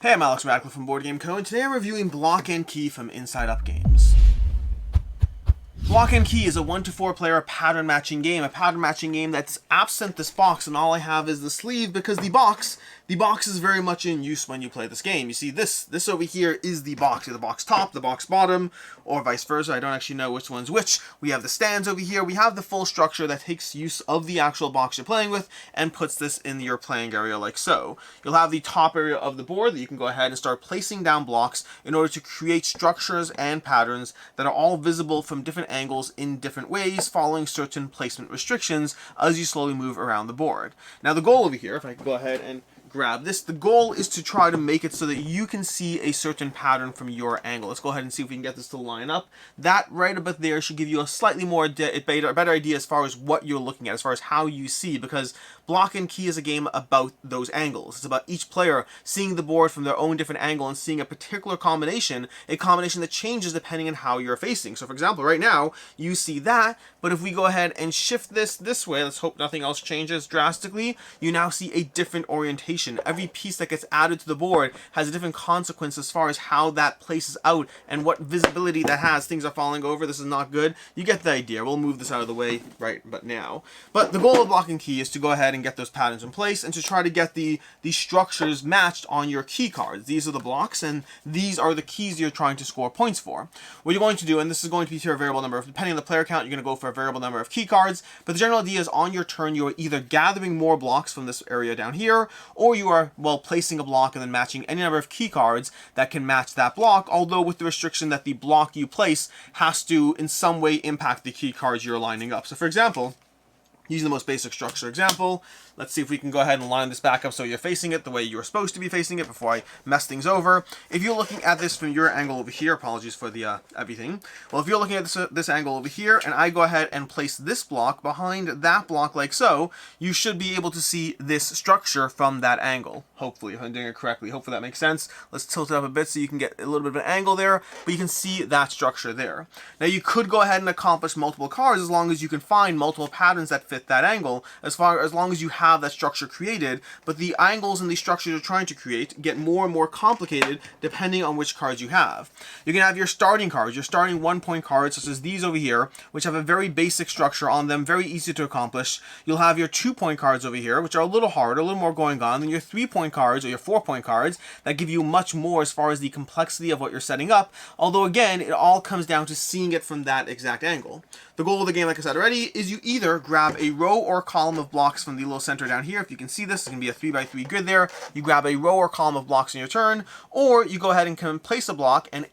Hey, I'm Alex Radcliffe from Board Game Co. and today I'm reviewing Block and Key from Inside Up Games. Block and Key is a 1 to 4 player pattern matching game, that's absent this box, and all I have is the sleeve because the box is very much in use when you play this game. You see this over here is the box, the box top, the box bottom, or vice versa. I don't actually know which one's which. We have the stands over here. We have the full structure that takes use of the actual box you're playing with and puts this in your playing area like so. You'll have the top area of the board that you can go ahead and start placing down blocks in order to create structures and patterns that are all visible from different angles in different ways, following certain placement restrictions as you slowly move around the board. Now the goal over here, if I can go ahead and grab this, the goal is to try to make it so that you can see a certain pattern from your angle. Let's go ahead and see if we can get this to line up. That right about there should give you a slightly more better idea as far as what you're looking at, as far as how you see, because Block and Key is a game about those angles. It's about each player seeing the board from their own different angle and seeing a particular combination, a combination that changes depending on how you're facing. So for example, right now, you see that, but if we go ahead and shift this way, let's hope nothing else changes drastically, you now see a different orientation. Every piece that gets added to the board has a different consequence as far as how that places out and what visibility that has. Things are falling over. This is not good. You get the idea. We'll move this out of the way right but now. But the goal of Block and Key is to go ahead and get those patterns in place and to try to get the structures matched on your key cards. These are the blocks and these are the keys you're trying to score points for. What you're going to do, and this is going to be to a variable number, depending on the player count, you're going to go for a variable number of key cards, but the general idea is on your turn you are either gathering more blocks from this area down here, or you are, well, placing a block and then matching any number of key cards that can match that block, although with the restriction that the block you place has to in some way impact the key cards you're lining up. So for example, using the most basic structure example, let's see if we can go ahead and line this back up so you're facing it the way you're supposed to be facing it before I mess things over. If you're looking at this from your angle over here, apologies for the everything. Well, if you're looking at this angle over here, and I go ahead and place this block behind that block like so, you should be able to see this structure from that angle. Hopefully, if I'm doing it correctly. Hopefully that makes sense. Let's tilt it up a bit so you can get a little bit of an angle there, but you can see that structure there. Now you could go ahead and accomplish multiple cards as long as you can find multiple patterns that fit that angle, as long as you have that structure created, but the angles and the structures you're trying to create get more and more complicated depending on which cards you have. You can have your starting cards, your starting 1-point cards, such as these over here, which have a very basic structure on them, very easy to accomplish. You'll have your 2-point cards over here, which are a little harder, a little more going on, than your 3-point cards or your 4-point cards that give you much more as far as the complexity of what you're setting up, although again, it all comes down to seeing it from that exact angle. The goal of the game, like I said already, is you either grab a row or column of blocks from the little center down here. If you can see this, it's going to be a 3x3 grid there. You grab a row or column of blocks on your turn, or you go ahead and place a block and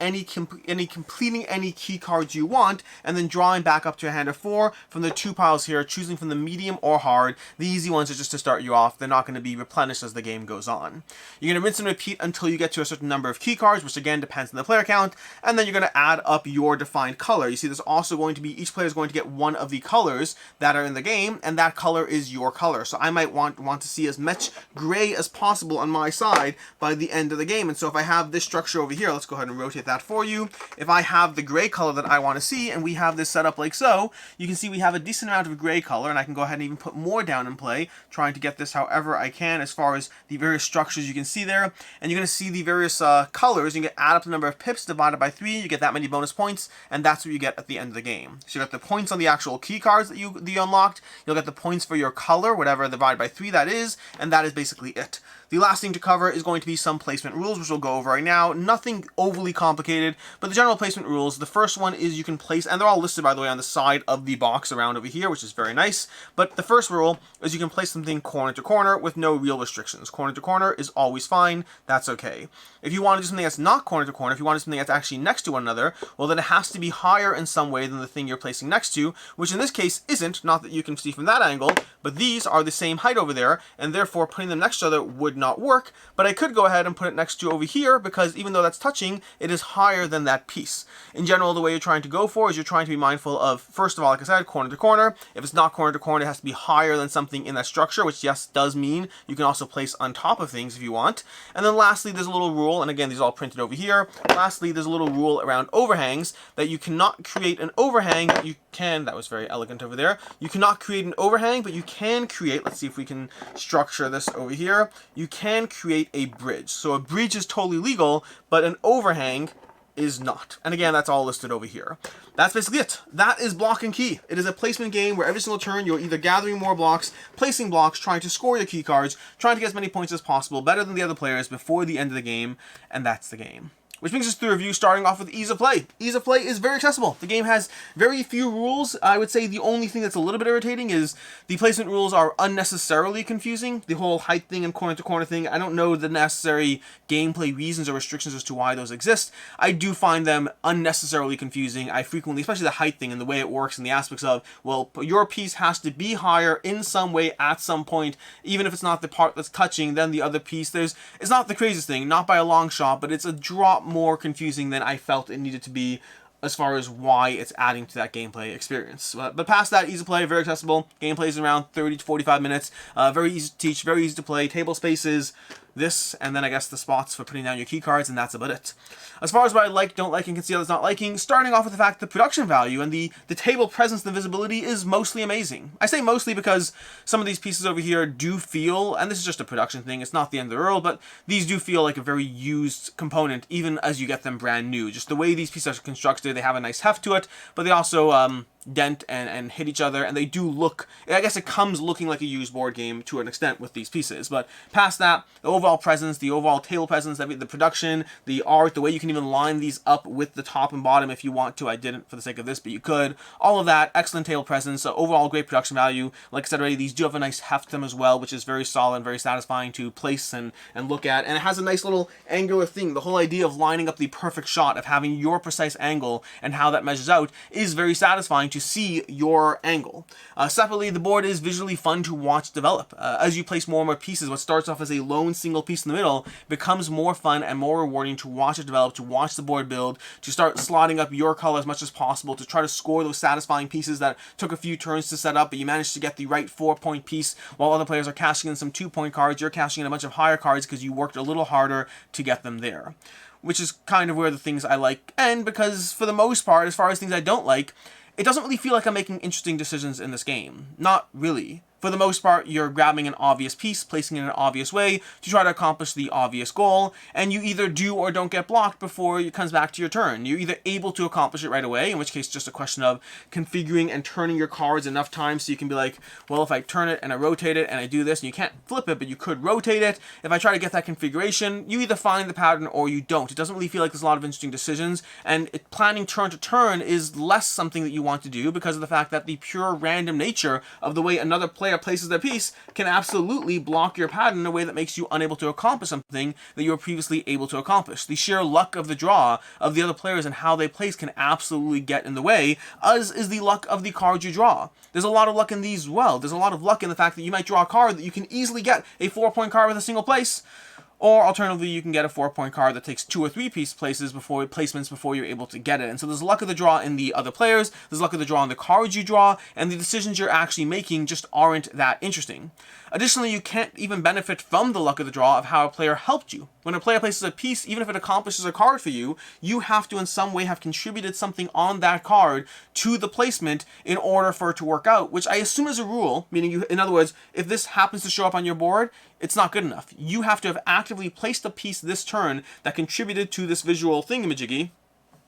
completing any key cards you want, and then drawing back up to a hand of 4 from the 2 piles here, choosing from the medium or hard. The easy ones are just to start you off. They're not going to be replenished as the game goes on. You're going to rinse and repeat until you get to a certain number of key cards, which again depends on the player count, and then you're going to add up your defined color. You see there's also going to be, each player is going to get one of the colors that are in the game, and that color is your color. So I might want to see as much gray as possible on my side by the end of the game. And so if I have this structure over here, let's go ahead and rotate that for you. If I have the gray color that I want to see, and we have this set up like so, you can see we have a decent amount of gray color, and I can go ahead and even put more down in play, trying to get this however I can as far as the various structures you can see there. And you're going to see the various colors. You can add up the number of pips divided by 3, you get that many bonus points, and that's what you get at the end of the game. So you got the points on the actual key cards that you unlocked, you'll get the points for your color, whatever divided by 3 that is, and that is basically it. The last thing to cover is going to be some placement rules, which we'll go over right now. Nothing overly complicated, but the general placement rules. The first one is you can place, and they're all listed, by the way, on the side of the box around over here, which is very nice. But the first rule is you can place something corner to corner with no real restrictions. Corner to corner is always fine. That's okay. If you want to do something that's not corner to corner, if you want to do something that's actually next to one another, well, then it has to be higher in some way than the thing you're placing next to, which in this case isn't, not that you can see from that angle, but these are the same height over there, and therefore putting them next to each other would not work, but I could go ahead and put it next to over here because even though that's touching, it is higher than that piece. In general, the way you're trying to go for is you're trying to be mindful of, first of all, like I said, corner to corner. If it's not corner to corner, it has to be higher than something in that structure, which yes, does mean you can also place on top of things if you want. And then lastly, there's a little rule, and again, these are all printed over here. Lastly, there's a little rule around overhangs that you cannot create an overhang. You can, that was very elegant over there. You cannot create an overhang, but you can create, let's Let's see if we can structure this over here. You can create a bridge. So a bridge is totally legal, but an overhang is not. And again, that's all listed over here. That's basically it. That is Block and Key. It is a placement game where every single turn you're either gathering more blocks, placing blocks, trying to score your key cards, trying to get as many points as possible, better than the other players before the end of the game, and that's the game. Which brings us to the review, starting off with ease of play. Ease of play is very accessible. The game has very few rules. I would say the only thing that's a little bit irritating is the placement rules are unnecessarily confusing. The whole height thing and corner-to-corner thing, I don't know the necessary gameplay reasons or restrictions as to why those exist. I do find them unnecessarily confusing. I frequently, especially the height thing and the way it works and the aspects of, well, your piece has to be higher in some way at some point, even if it's not the part that's touching, then the other piece. It's not the craziest thing, not by a long shot, but it's a drop more confusing than I felt it needed to be as far as why it's adding to that gameplay experience. But past that, easy to play, very accessible. Gameplay is around 30 to 45 minutes. Very easy to teach, very easy to play. Table spaces, this, and then I guess the spots for putting down your key cards, and that's about it. As far as what I like, don't like, and can see others not liking, starting off with the fact the production value and the table presence and the visibility is mostly amazing. I say mostly because some of these pieces over here do feel, and this is just a production thing, it's not the end of the world, but these do feel like a very used component, even as you get them brand new. Just the way these pieces are constructed, they have a nice heft to it, but they also dent and hit each other, and they do look, I guess it comes looking like a used board game to an extent with these pieces. But past that, the overall presence, the overall table presence, the production, the art, the way you can even line these up with the top and bottom if you want to. I didn't for the sake of this, but you could. All of that, excellent table presence, so overall great production value. Like I said already, these do have a nice heft to them as well, which is very solid and very satisfying to place and look at. And it has a nice little angular thing. The whole idea of lining up the perfect shot, of having your precise angle and how that measures out, is very satisfying to see your angle. Separately, the board is visually fun to watch develop. As you place more and more pieces, what starts off as a lone single piece in the middle becomes more fun and more rewarding to watch it develop, to watch the board build, to start slotting up your color as much as possible, to try to score those satisfying pieces that took a few turns to set up, but you managed to get the right 4-point piece while other players are cashing in some 2-point cards. You're cashing in a bunch of higher cards because you worked a little harder to get them there. Which is kind of where the things I like end, because for the most part, as far as things I don't like, it doesn't really feel like I'm making interesting decisions in this game. Not really. For the most part, you're grabbing an obvious piece, placing it in an obvious way to try to accomplish the obvious goal, and you either do or don't get blocked before it comes back to your turn. You're either able to accomplish it right away, in which case it's just a question of configuring and turning your cards enough times so you can be like, well, if I turn it and I rotate it and I do this, and you can't flip it, but you could rotate it. If I try to get that configuration, you either find the pattern or you don't. It doesn't really feel like there's a lot of interesting decisions, and planning turn to turn is less something that you want to do because of the fact that the pure random nature of the way another player places their piece can absolutely block your pattern in a way that makes you unable to accomplish something that you were previously able to accomplish. The sheer luck of the draw of the other players and how they place can absolutely get in the way, as is the luck of the cards you draw. There's a lot of luck in these as well. There's a lot of luck in the fact that you might draw a card that you can easily get a 4-point card with a single place, or alternatively, you can get a 4-point card that takes 2 or 3 placements before you're able to get it. And so there's luck of the draw in the other players, there's luck of the draw in the cards you draw, and the decisions you're actually making just aren't that interesting. Additionally, you can't even benefit from the luck of the draw of how a player helped you. When a player places a piece, even if it accomplishes a card for you, you have to in some way have contributed something on that card to the placement in order for it to work out, which I assume is a rule, meaning you, in other words, if this happens to show up on your board, it's not good enough. You have to have actively placed a piece this turn that contributed to this visual thingamajiggy,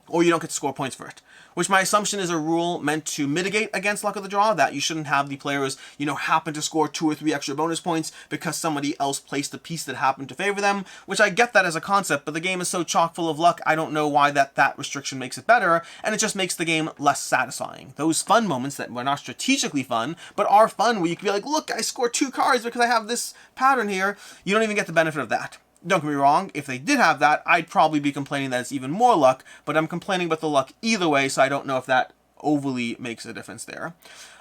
or you don't get to score points for it. Which my assumption is a rule meant to mitigate against luck of the draw, that you shouldn't have the players, happen to score 2 or 3 extra bonus points because somebody else placed a piece that happened to favor them, which I get that as a concept, but the game is so chock full of luck, I don't know why that restriction makes it better, and it just makes the game less satisfying. Those fun moments that were not strategically fun, but are fun, where you can be like, look, I scored 2 cards because I have this pattern here, you don't even get the benefit of that. Don't get me wrong, if they did have that, I'd probably be complaining that it's even more luck, but I'm complaining about the luck either way, so I don't know if that overly makes a difference there.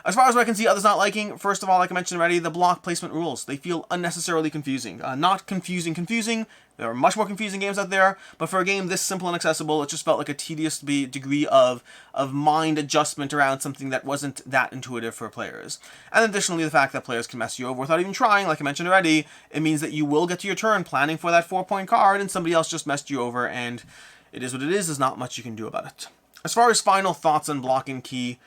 As far as what I can see others not liking, first of all, like I mentioned already, the block placement rules. They feel unnecessarily confusing. Not confusing. There are much more confusing games out there, but for a game this simple and accessible, it just felt like a tedious degree of mind adjustment around something that wasn't that intuitive for players. And additionally, the fact that players can mess you over without even trying, like I mentioned already, it means that you will get to your turn planning for that 4-point card, and somebody else just messed you over, and it is what it is. There's not much you can do about it. As far as final thoughts on Block and Key,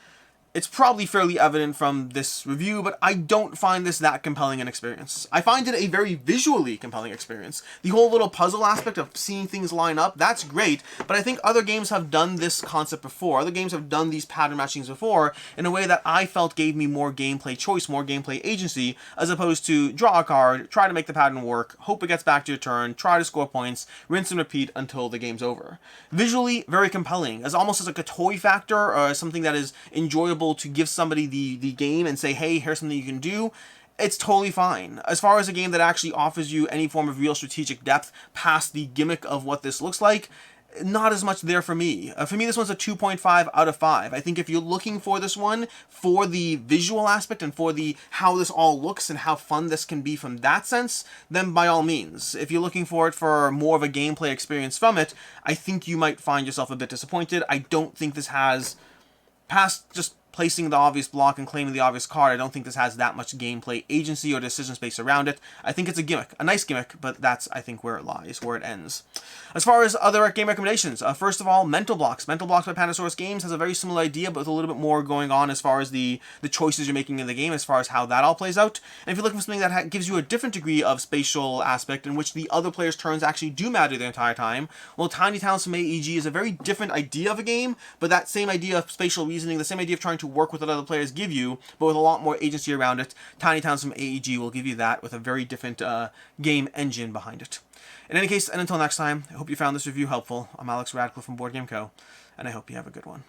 It's probably fairly evident from this review, but I don't find this that compelling an experience. I find it a very visually compelling experience. The whole little puzzle aspect of seeing things line up, that's great, but I think other games have done this concept before. Other games have done these pattern matchings before in a way that I felt gave me more gameplay choice, more gameplay agency, as opposed to draw a card, try to make the pattern work, hope it gets back to your turn, try to score points, rinse and repeat until the game's over. Visually, very compelling, as almost as like a toy factor, or something that is enjoyable to give somebody the game and say, hey, here's something you can do. It's totally fine. As far as a game that actually offers you any form of real strategic depth past the gimmick of what this looks like, not as much there for me. For me, this one's a 2.5 out of 5. I think if you're looking for this one for the visual aspect and for the how this all looks and how fun this can be from that sense, then by all means. If you're looking for it for more of a gameplay experience from it, I think you might find yourself a bit disappointed. I don't think this has, past just placing the obvious block and claiming the obvious card, I don't think this has that much gameplay agency or decision space around it. I think it's a gimmick, a nice gimmick, but that's, I think, where it lies, where it ends. As far as other game recommendations, first of all, Mental Blocks. Mental Blocks by Pandasaurus Games has a very similar idea, but with a little bit more going on as far as the choices you're making in the game, as far as how that all plays out. And if you're looking for something that gives you a different degree of spatial aspect in which the other player's turns actually do matter the entire time, well, Tiny Towns from AEG is a very different idea of a game, but that same idea of spatial reasoning, the same idea of trying to work with what other players give you, but with a lot more agency around it, Tiny Towns from AEG will give you that with a very different game engine behind it. In any case, and until next time, I hope you found this review helpful. I'm Alex Radcliffe from Board Game Co., and I hope you have a good one.